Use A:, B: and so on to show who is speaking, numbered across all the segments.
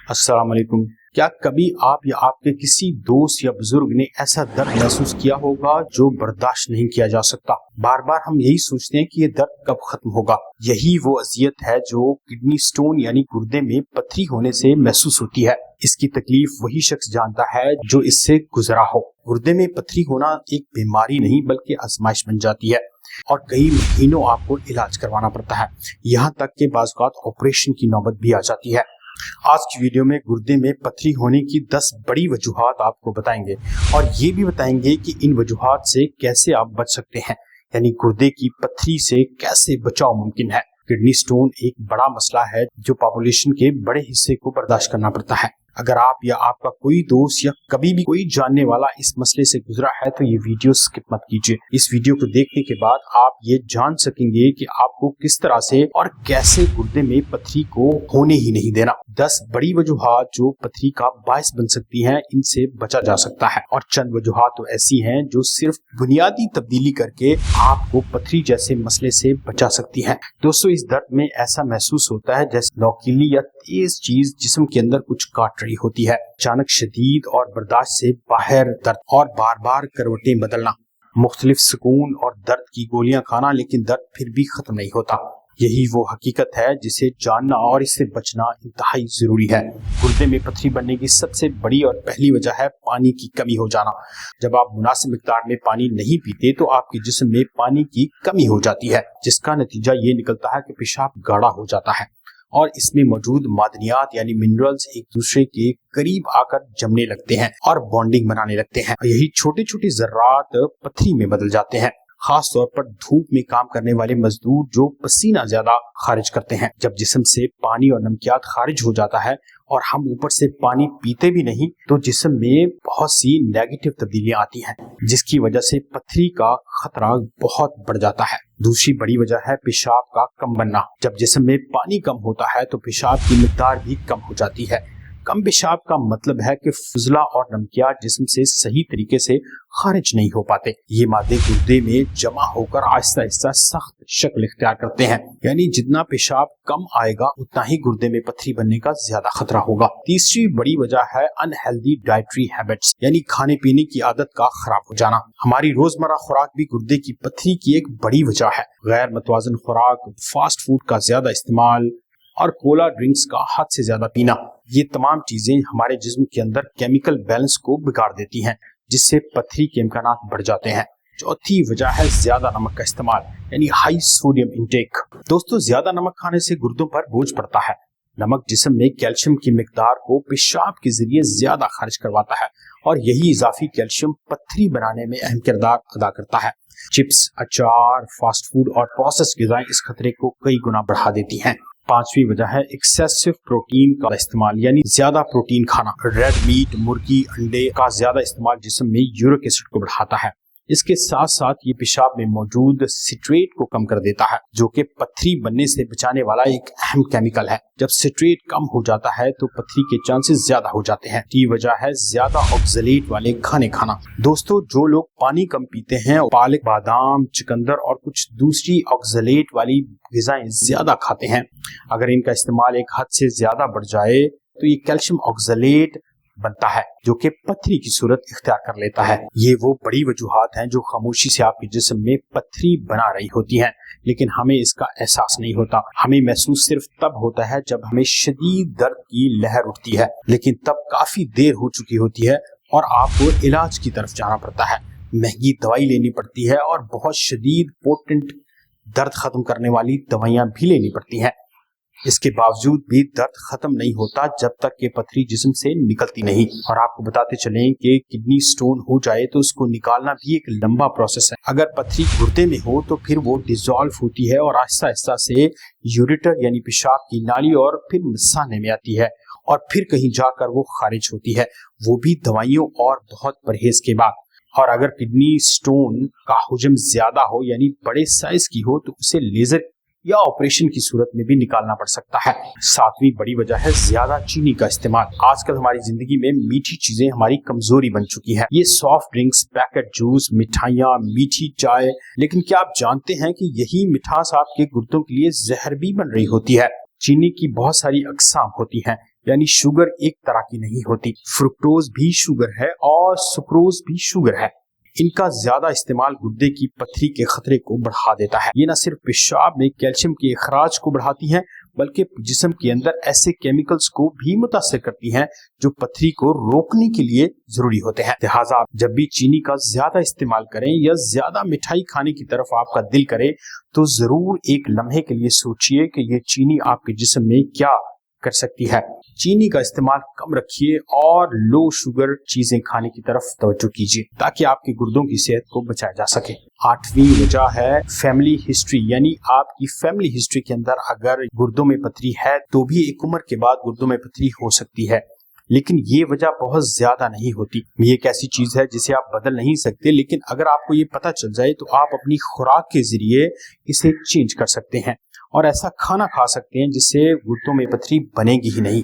A: अस्सलाम वालेकुम। क्या कभी आप या आपके किसी दोस्त या बुजुर्ग ने ऐसा दर्द महसूस किया होगा जो बर्दाश्त नहीं किया जा सकता? बार बार हम यही सोचते हैं कि ये दर्द कब खत्म होगा। यही वो अजियत है जो किडनी स्टोन यानी गुर्दे में पथरी होने से महसूस होती है। इसकी तकलीफ वही शख्स जानता है जो इससे गुजरा हो। गुर्दे में पथरी होना एक बीमारी नहीं बल्कि आजमाइश बन जाती है और कई महीनों आपको इलाज करवाना पड़ता है। यहाँ तक के बाज़ औक़ात ऑपरेशन की नौबत भी आ जाती है। आज की वीडियो में गुर्दे में पथरी होने की 10 बड़ी वजूहात आपको बताएंगे और ये भी बताएंगे कि इन वजूहात से कैसे आप बच सकते हैं, यानी गुर्दे की पथरी से कैसे बचाव मुमकिन है। किडनी स्टोन एक बड़ा मसला है जो पॉपुलेशन के बड़े हिस्से को बर्दाश्त करना पड़ता है। अगर आप या आपका कोई दोस्त या कभी भी कोई जानने वाला इस मसले से गुजरा है तो ये वीडियो स्किप मत कीजिए। इस वीडियो को देखने के बाद आप ये जान सकेंगे कि आपको किस तरह से और कैसे गुर्दे में पथरी को होने ही नहीं देना। 10 बड़ी वजूहात जो पथरी का बायस बन सकती हैं, इनसे बचा जा सकता है और चंद वजूहात तो ऐसी हैं जो सिर्फ बुनियादी तब्दीली करके आपको पथरी जैसे मसले से बचा सकती हैं। दोस्तों, इस दर्द में ऐसा महसूस होता है जैसे नोकीली या तेज चीज जिस्म के अंदर कुछ काट रही होती है। अचानक शदीद और बर्दाश्त से बाहर दर्द और बार बार करवटें बदलना, मुख्तलिफ सुकून और दर्द की गोलियां खाना, लेकिन दर्द फिर भी खत्म नहीं होता। यही वो हकीकत है जिसे जानना और इससे बचना इंतहाई जरूरी है। गुर्दे में पथरी बनने की सबसे बड़ी और पहली वजह है पानी की कमी हो जाना। जब आप मुनासिब मिकदार में पानी नहीं पीते तो आपके जिस्म में पानी की कमी हो जाती है, जिसका नतीजा ये निकलता है कि पेशाब गाढ़ा हो जाता है और इसमें मौजूद मादनियात यानी मिनरल्स एक दूसरे के करीब आकर जमने लगते हैं और बॉन्डिंग बनाने लगते हैं। यही छोटे छोटे जर्रात पथरी में बदल जाते हैं। खास तौर पर धूप में काम करने वाले मजदूर जो पसीना ज्यादा खारिज करते हैं। जब जिस्म से पानी और नमकियात खारिज हो जाता है और हम ऊपर से पानी पीते भी नहीं तो जिस्म में बहुत सी नेगेटिव तब्दीलियां आती हैं, जिसकी वजह से पथरी का खतरा बहुत बढ़ जाता है। दूसरी बड़ी वजह है पेशाब का कम बनना। जब जिस्म में पानी कम होता है तो पेशाब की मिकदार भी कम हो जाती है। कम पेशाब का मतलब है कि फुजला और नमकियात जिस्म से सही तरीके से खारिज नहीं हो पाते। ये मादे गुर्दे में जमा होकर आहिस्ता आहिस्ता सख्त शक्ल इख्तियार करते हैं, यानी जितना पेशाब कम आएगा उतना ही गुर्दे में पथरी बनने का ज्यादा खतरा होगा। तीसरी बड़ी वजह है अनहेल्दी डाइटरी हैबिट्स, यानी खाने पीने की आदत का खराब हो जाना। हमारी रोजमर्रा खुराक भी गुर्दे की पथरी की एक बड़ी वजह है। गैर मतवाजन खुराक, फास्ट फूड का ज्यादा इस्तेमाल और कोला ड्रिंक्स का हद से ज्यादा पीना, ये तमाम चीजें हमारे जिस्म के अंदर केमिकल बैलेंस को बिगाड़ देती हैं, जिससे पथरी के इम्कानात बढ़ जाते हैं। चौथी वजह है ज्यादा नमक का इस्तेमाल, यानी हाई सोडियम इंटेक। दोस्तों, ज्यादा नमक खाने से गुर्दों पर बोझ पड़ता है। नमक जिस्म में कैल्शियम की मिकदार को पेशाब के जरिए ज्यादा खारिज करवाता है और यही इजाफी कैल्शियम पथरी बनाने में अहम किरदार अदा करता है। चिप्स, अचार, फास्ट फूड और प्रोसेस्ड ग़िज़ाएं इस खतरे को कई गुना बढ़ा देती हैं। पांचवी वजह है एक्सेसिव प्रोटीन का इस्तेमाल, यानी ज्यादा प्रोटीन खाना। रेड मीट, मुर्गी, अंडे का ज्यादा इस्तेमाल जिस्म में यूरिक एसिड को बढ़ाता है। इसके साथ साथ ये पेशाब में मौजूद सिट्रेट को कम कर देता है, जो कि पथरी बनने से बचाने वाला एक अहम केमिकल है। जब सिट्रेट कम हो जाता है तो पथरी के चांसेस ज्यादा हो जाते हैं। ये वजह है ज्यादा ऑक्सलेट वाले खाने खाना। दोस्तों, जो लोग पानी कम पीते हैं, पालक, बादाम, चुकंदर और कुछ दूसरी ऑक्सलेट वाली ग़िज़ाएं ज्यादा खाते हैं, अगर इनका इस्तेमाल एक हद से ज्यादा बढ़ जाए तो ये कैल्शियम ऑक्सलेट बनता है जो कि पथरी की सूरत इख्तियार कर लेता है। ये वो बड़ी वजूहात हैं जो खामोशी से आपके जिस्म में पथरी बना रही होती हैं, लेकिन हमें इसका एहसास नहीं होता। हमें महसूस सिर्फ तब होता है जब हमें शदीद दर्द की लहर उठती है, लेकिन तब काफी देर हो चुकी होती है और आपको इलाज की तरफ जाना पड़ता है। महंगी दवाई लेनी पड़ती है और बहुत शदीद पोटेंट दर्द खत्म करने वाली दवाइयां भी लेनी पड़ती हैं। इसके बावजूद भी दर्द खत्म नहीं होता जब तक कि पथरी जिस्म से निकलती नहीं। और आपको बताते चलें कि किडनी स्टोन हो जाए तो उसको निकालना भी एक लंबा प्रोसेस है। अगर पथरी गुर्दे में हो तो फिर वो डिसॉल्व होती है और आहिस्ता आहिस्ता से यूरेटर यानी पेशाब की नाली और फिर मिसाने में आती है और फिर कहीं जाकर वो खारिज होती है, वो भी दवाइयों और बहुत परहेज के बाद। और अगर किडनी स्टोन का हुजम ज्यादा हो यानी बड़े साइज की हो तो उसे लेजर या ऑपरेशन की सूरत में भी निकालना पड़ सकता है। सातवीं बड़ी वजह है ज्यादा चीनी का इस्तेमाल। आजकल हमारी जिंदगी में मीठी चीजें हमारी कमजोरी बन चुकी है। ये सॉफ्ट ड्रिंक्स, पैकेट जूस, मिठाइयाँ, मीठी चाय, लेकिन क्या आप जानते हैं कि यही मिठास आपके गुर्दों के लिए जहर भी बन रही होती है। चीनी की बहुत सारी अकसाम होती हैं, यानी शुगर एक तरह की नहीं होती। फ्रुक्टोज भी शुगर है और सुक्रोज भी शुगर है। इनका ज्यादा इस्तेमाल गुर्दे की पथरी के खतरे को बढ़ा देता है। ये न सिर्फ पेशाब में कैल्शियम के इखराज को बढ़ाती हैं, बल्कि जिस्म के अंदर ऐसे केमिकल्स को भी मुतासिर करती हैं जो पथरी को रोकने के लिए जरूरी होते हैं। लिहाजा आप जब भी चीनी का ज्यादा इस्तेमाल करें या ज्यादा मिठाई खाने की तरफ आपका दिल करे तो जरूर एक लम्हे के लिए सोचिए कि ये चीनी आपके जिस्म में क्या कर सकती है। चीनी का इस्तेमाल कम रखिए और लो शुगर चीजें खाने की तरफ तवज्जो कीजिए ताकि आपके गुर्दों की सेहत को बचाया जा सके। 8वीं वजह है फैमिली हिस्ट्री, यानी आपकी फैमिली हिस्ट्री के अंदर अगर गुर्दों में पथरी है तो भी एक उम्र के बाद गुर्दों में पथरी हो सकती है, लेकिन ये वजह बहुत ज्यादा नहीं होती। ये एक ऐसी चीज है जिसे आप बदल नहीं सकते, लेकिन अगर आपको ये पता चल जाए तो आप अपनी खुराक के जरिए इसे चेंज कर सकते हैं और ऐसा खाना खा सकते हैं जिससे गुर्दों में पथरी बनेगी ही नहीं।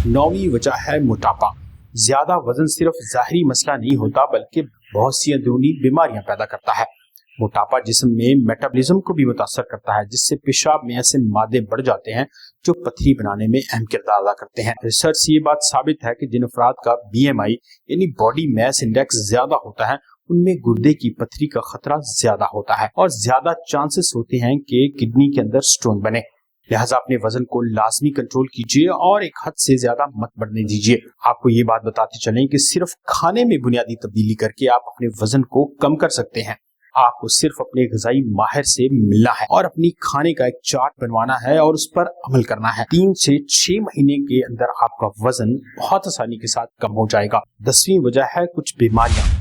A: 9वीं वजह है मोटापा। ज्यादा वजन सिर्फ जाहिरी मसला नहीं होता बल्कि बहुत सी अंदरूनी बीमारियां पैदा करता है। मोटापा जिस्म में मेटाबॉलिज्म को भी मुतासर करता है, जिससे पेशाब में ऐसे मादे बढ़ जाते हैं जो पथरी बनाने में अहम किरदार अदा करते हैं। रिसर्च से ये बात साबित है कि जिन अफराद का BMI यानी बॉडी मास इंडेक्स ज्यादा होता है उनमें गुर्दे की पथरी का खतरा ज्यादा होता है और ज्यादा चांसेस होते हैं कि किडनी के अंदर स्टोन बने। लिहाजा अपने वजन को लाजमी कंट्रोल कीजिए और एक हद से ज्यादा मत बढ़ने दीजिए। आपको ये बात बताते चलें कि सिर्फ खाने में बुनियादी तब्दीली करके आप अपने वजन को कम कर सकते हैं। आपको सिर्फ अपने ग़िज़ाई माहिर से मिलना है और अपनी खाने का एक चार्ट बनवाना है और उस पर अमल करना है। 3 से 6 महीने के अंदर आपका वजन बहुत आसानी के साथ कम हो जाएगा। 10वीं वजह है कुछ बीमारियां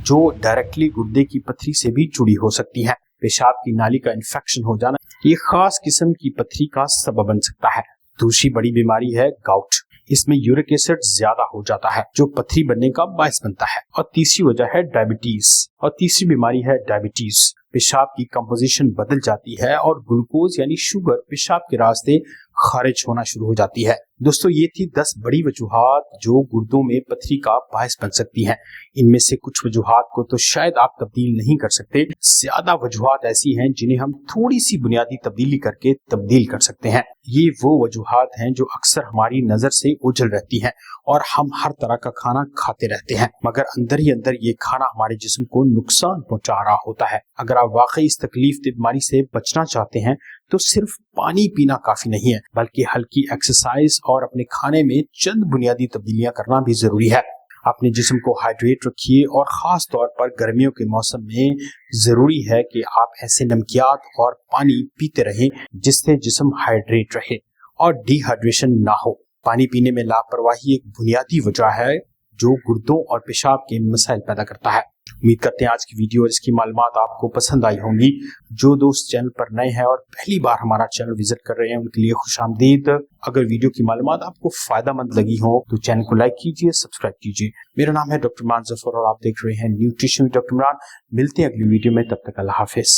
A: जो डायरेक्टली गुर्दे की पथरी से भी जुड़ी हो सकती हैं। पेशाब की नाली का इन्फेक्शन हो जाना ये खास किस्म की पथरी का सबब बन सकता है। दूसरी बड़ी बीमारी है गाउट। इसमें यूरिक एसिड ज्यादा हो जाता है जो पथरी बनने का बायस बनता है। और तीसरी वजह है डायबिटीज, और तीसरी बीमारी है डायबिटीज। पेशाब की कंपोजिशन बदल जाती है और ग्लूकोज यानी शुगर पेशाब के रास्ते खारिज होना शुरू हो जाती है। दोस्तों ये थी 10 बड़ी वजूहात जो गुर्दों में पथरी का बायस बन सकती हैं। इनमें से कुछ वजूहात को तो शायद आप तब्दील नहीं कर सकते, ज्यादा वजूहात ऐसी हैं जिन्हें हम थोड़ी सी बुनियादी तब्दीली करके तब्दील कर सकते हैं। ये वो वजूहात हैं जो अक्सर हमारी नजर से ओझल रहती हैं और हम हर तरह का खाना खाते रहते हैं, मगर अंदर ही अंदर ये खाना हमारे जिस्म को नुकसान पहुंचा रहा होता है। अगर आप वाकई इस तकलीफ दे बीमारी से बचना चाहते हैं तो सिर्फ पानी पीना काफी नहीं है, बल्कि हल्की एक्सरसाइज और अपने खाने में चंद बुनियादी तब्दीलियां करना भी जरूरी है। अपने जिस्म को हाइड्रेट रखिए और खास तौर पर गर्मियों के मौसम में जरूरी है कि आप ऐसे नमकियात और पानी पीते रहें जिससे जिस्म हाइड्रेट रहे और डिहाइड्रेशन ना हो। पानी पीने में लापरवाही एक बुनियादी वजह है जो गुर्दों और पेशाब के मसाइल पैदा करता है। उम्मीद करते हैं आज की वीडियो और इसकी मालूमात आपको पसंद आई होंगी। जो दोस्त चैनल पर नए हैं और पहली बार हमारा चैनल विजिट कर रहे हैं उनके लिए खुशामदीद। अगर वीडियो की मालूमात आपको फायदेमंद लगी हो तो चैनल को लाइक कीजिए, सब्सक्राइब कीजिए। मेरा नाम है डॉक्टर इमरान जफर और आप देख रहे हैं न्यूट्रिशन विद डॉक्टर इमरान। मिलते हैं अगली वीडियो में, तब तक अल्लाह हाफिज।